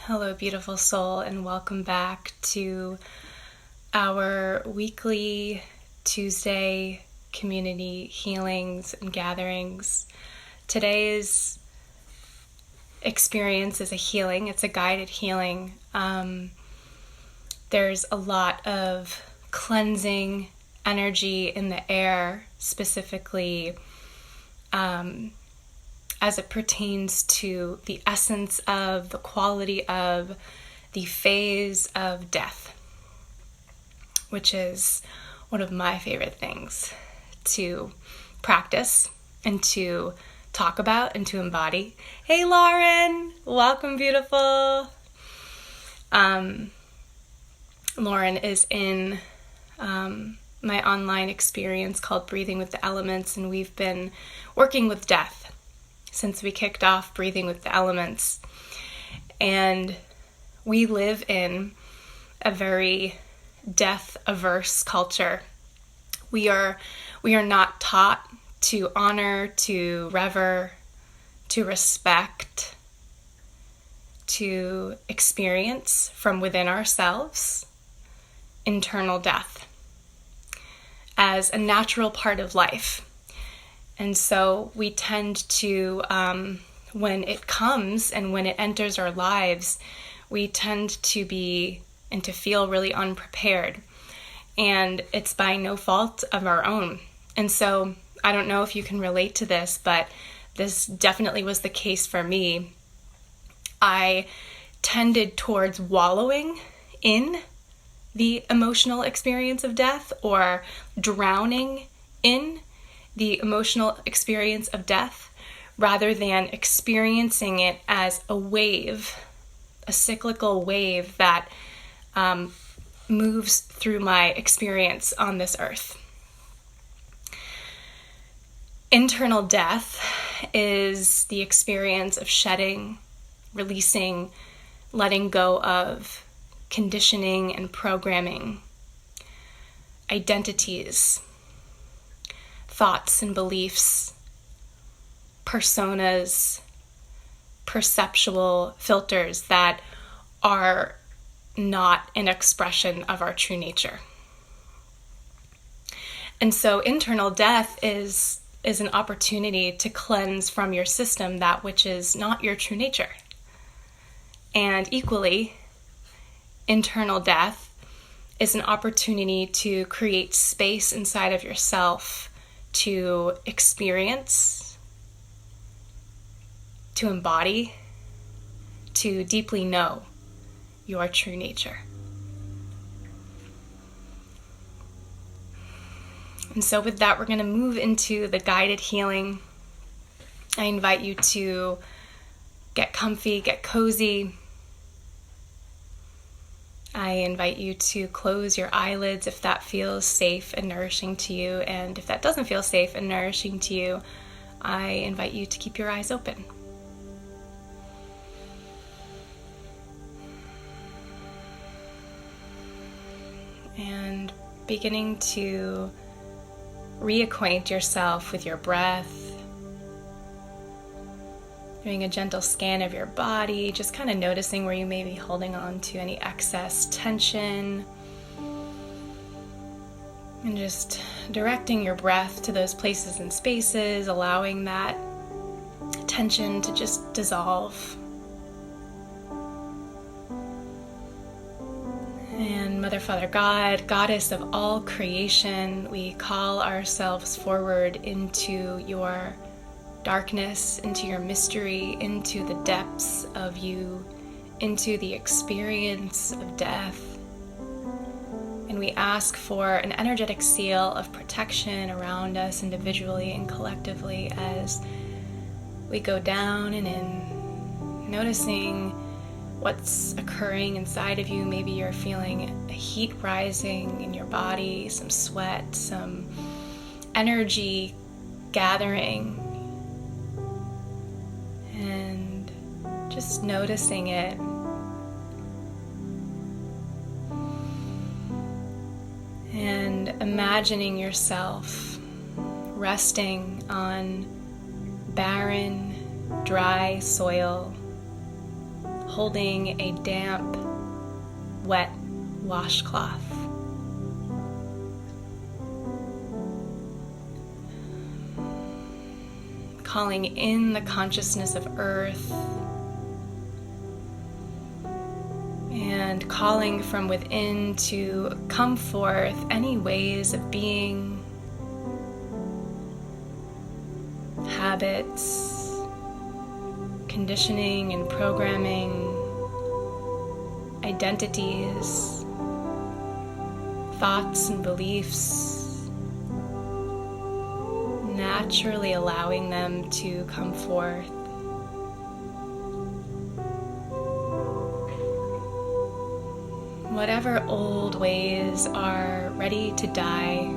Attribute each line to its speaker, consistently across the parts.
Speaker 1: Hello, beautiful soul, and welcome back to our weekly Tuesday community healings and gatherings. Today's experience is a healing. It's a guided healing. There's a lot of cleansing energy in the air, specifically as it pertains to the essence of, the quality of, the phase of death, which is one of my favorite things to practice and to talk about and to embody. Hey Lauren, welcome, beautiful. Lauren is in my online experience called Breathing with the Elements, and we've been working with death since we kicked off Breathing with the Elements. And we live in a very death-averse culture. We are not taught to honor, to revere, to respect, to experience from within ourselves internal death as a natural part of life. And so we tend to, when it comes and when it enters our lives, we tend to be and to feel really unprepared. And it's by no fault of our own. And so I don't know if you can relate to this, but this definitely was the case for me. I tended towards wallowing in the emotional experience of death, or drowning in the emotional experience of death, rather than experiencing it as a wave, a cyclical wave that moves through my experience on this earth. Internal death is the experience of shedding, releasing, letting go of conditioning and programming, identities, thoughts and beliefs, personas, perceptual filters that are not an expression of our true nature. And so internal death is an opportunity to cleanse from your system that which is not your true nature. And equally, internal death is an opportunity to create space inside of yourself to experience, to embody, to deeply know your true nature. And so with that, we're going to move into the guided healing. I invite you to get comfy, get cozy. I invite you to close your eyelids if that feels safe and nourishing to you. And if that doesn't feel safe and nourishing to you, I invite you to keep your eyes open. And beginning to reacquaint yourself with your breath. Doing a gentle scan of your body, just kind of noticing where you may be holding on to any excess tension. And just directing your breath to those places and spaces, allowing that tension to just dissolve. And Mother, Father, God, Goddess of all creation, we call ourselves forward into your darkness, into your mystery, into the depths of you, into the experience of death. And we ask for an energetic seal of protection around us individually and collectively as we go down and in, noticing what's occurring inside of you. Maybe you're feeling a heat rising in your body, some sweat, some energy gathering. And just noticing it. And imagining yourself resting on barren, dry soil, holding a damp, wet washcloth. Calling in the consciousness of earth and calling from within to come forth any ways of being, habits, conditioning and programming, identities, thoughts and beliefs, naturally allowing them to come forth. Whatever old ways are ready to die,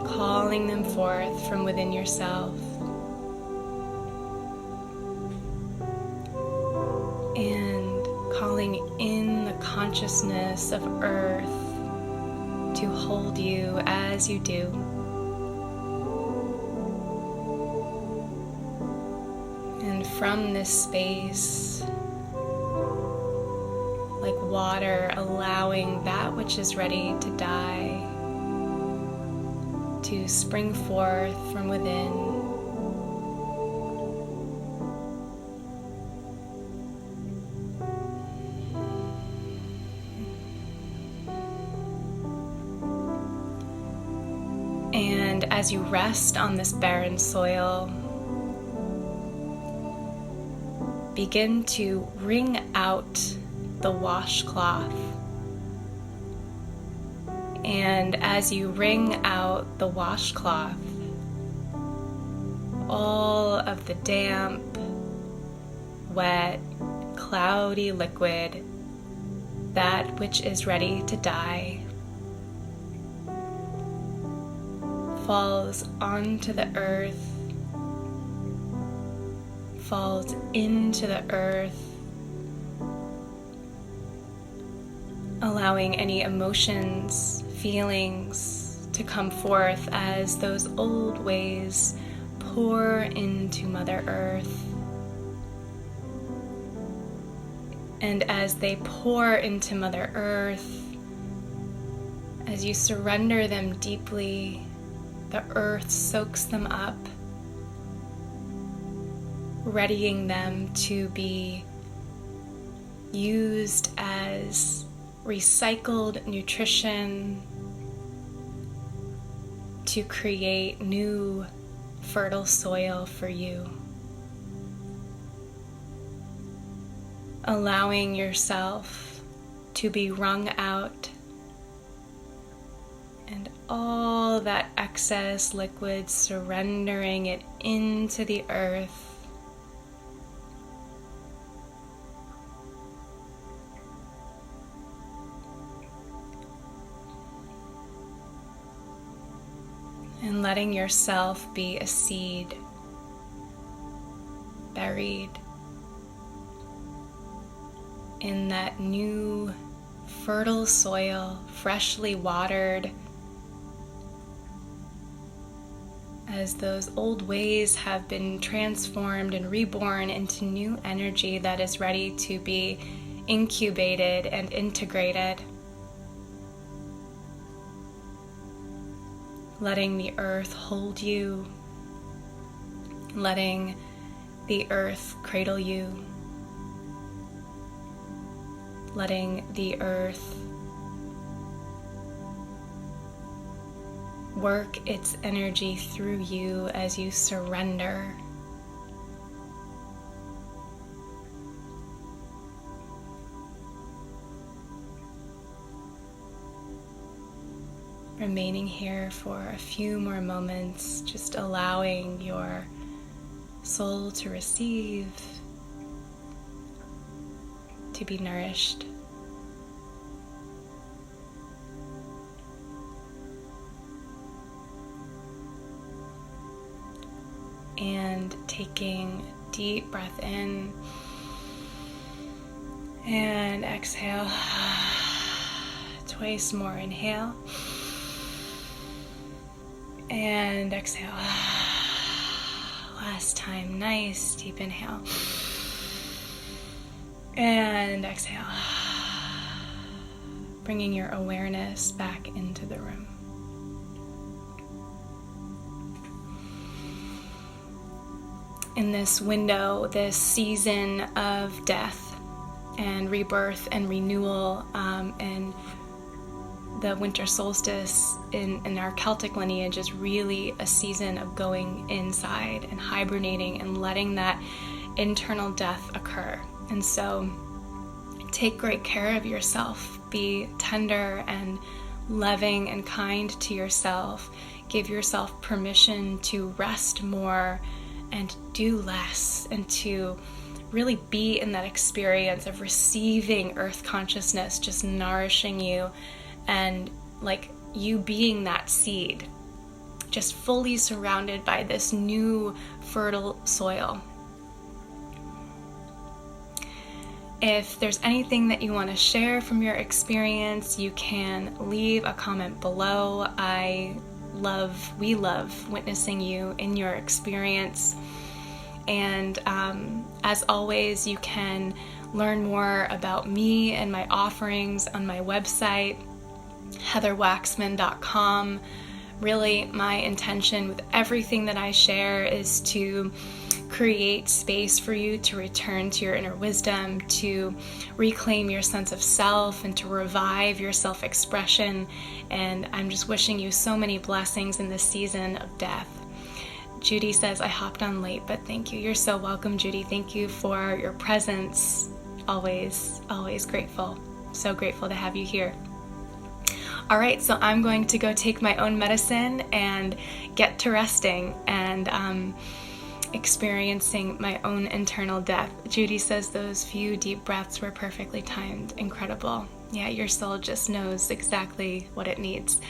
Speaker 1: calling them forth from within yourself. And calling in the consciousness of earth to hold you as you do. And from this space, like water, allowing that which is ready to die to spring forth from within. And as you rest on this barren soil, begin to wring out the washcloth. And as you wring out the washcloth, all of the damp, wet, cloudy liquid, that which is ready to die, falls onto the earth, falls into the earth, allowing any emotions, feelings to come forth as those old ways pour into Mother Earth. And as they pour into Mother Earth, as you surrender them deeply, the earth soaks them up, readying them to be used as recycled nutrition to create new fertile soil for you. Allowing yourself to be wrung out and all that excess liquid, surrendering it into the earth. And letting yourself be a seed buried in that new fertile soil, freshly watered, as those old ways have been transformed and reborn into new energy that is ready to be incubated and integrated. Letting the earth hold you, letting the earth cradle you, letting the earth work its energy through you as you surrender. Remaining here for a few more moments, just allowing your soul to receive, to be nourished. And taking a deep breath in and exhale. Twice more, inhale and exhale. Last time, nice deep inhale. And exhale. Bringing your awareness back into the room. In this window, this season of death and rebirth and renewal, and the winter solstice in our Celtic lineage is really a season of going inside and hibernating and letting that internal death occur. And so take great care of yourself. Be tender and loving and kind to yourself. Give yourself permission to rest more and do less, and to really be in that experience of receiving earth consciousness just nourishing you, and like you being that seed, just fully surrounded by this new fertile soil. If there's anything that you want to share from your experience, you can leave a comment below. We love witnessing you in your experience. And as always, you can learn more about me and my offerings on my website, heatherwaxman.com. Really, my intention with everything that I share is to create space for you to return to your inner wisdom, to reclaim your sense of self, and to revive your self-expression. And I'm just wishing you so many blessings in this season of death. Judy says, I hopped on late, but thank you. You're so welcome, Judy. Thank you for your presence. Always, always grateful. So grateful to have you here. All right, so I'm going to go take my own medicine and get to resting and experiencing my own internal death. Judy says those few deep breaths were perfectly timed. Incredible. Yeah, your soul just knows exactly what it needs.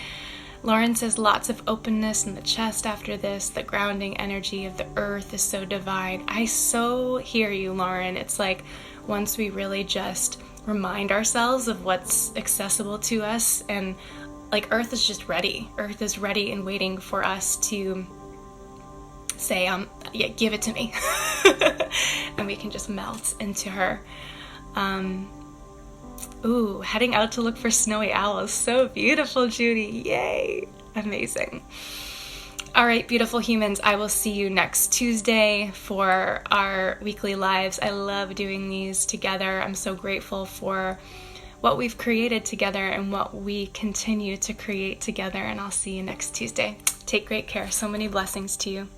Speaker 1: Lauren says lots of openness in the chest after this. The grounding energy of the earth is so divine. I so hear you, Lauren. It's like once we really just remind ourselves of what's accessible to us, and like earth is just ready. Earth is ready and waiting for us to say, yeah, give it to me. And we can just melt into her. Ooh, heading out to look for snowy owls. So beautiful, Judy. Yay. Amazing. All right, beautiful humans. I will see you next Tuesday for our weekly lives. I love doing these together. I'm so grateful for what we've created together and what we continue to create together. And I'll see you next Tuesday. Take great care. So many blessings to you.